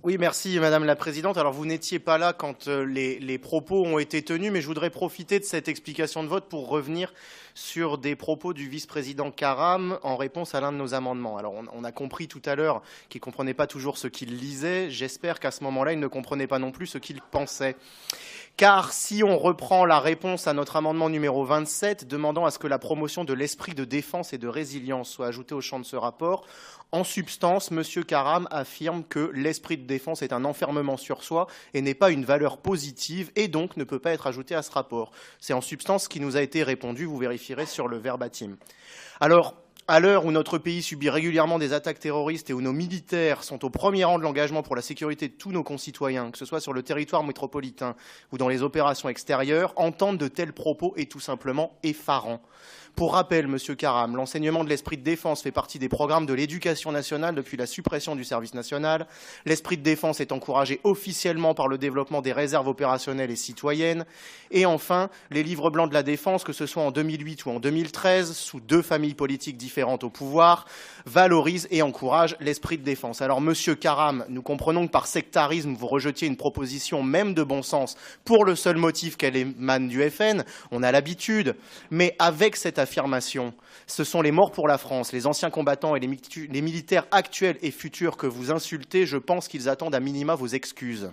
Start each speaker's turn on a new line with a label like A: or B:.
A: Oui, merci Madame la Présidente. Alors vous n'étiez pas là quand les propos ont été tenus, mais je voudrais profiter de cette explication de vote pour revenir sur des propos du vice-président Karam en réponse à l'un de nos amendements. Alors on a compris tout à l'heure qu'il ne comprenait pas toujours ce qu'il lisait. J'espère qu'à ce moment-là, il ne comprenait pas non plus ce qu'il pensait. Car si on reprend la réponse à notre amendement numéro 27, demandant à ce que la promotion de l'esprit de défense et de résilience soit ajoutée au champ de ce rapport, en substance, M. Karam affirme que l'esprit de défense est un enfermement sur soi et n'est pas une valeur positive et donc ne peut pas être ajouté à ce rapport. C'est en substance ce qui nous a été répondu, vous vérifierez sur le verbatim. Alors, à l'heure où notre pays subit régulièrement des attaques terroristes et où nos militaires sont au premier rang de l'engagement pour la sécurité de tous nos concitoyens, que ce soit sur le territoire métropolitain ou dans les opérations extérieures, entendre de tels propos est tout simplement effarant. Pour rappel, Monsieur Karam, l'enseignement de l'esprit de défense fait partie des programmes de l'éducation nationale depuis la suppression du service national. L'esprit de défense est encouragé officiellement par le développement des réserves opérationnelles et citoyennes. Et enfin, les livres blancs de la défense, que ce soit en 2008 ou en 2013, sous deux familles politiques différentes au pouvoir, valorisent et encouragent l'esprit de défense. Alors, Monsieur Karam, nous comprenons que par sectarisme, vous rejetiez une proposition même de bon sens pour le seul motif qu'elle émane du FN. On a l'habitude. Mais avec cette affirmation, ce sont les morts pour la France, les anciens combattants et les militaires actuels et futurs que vous insultez. Je pense qu'ils attendent à minima vos excuses.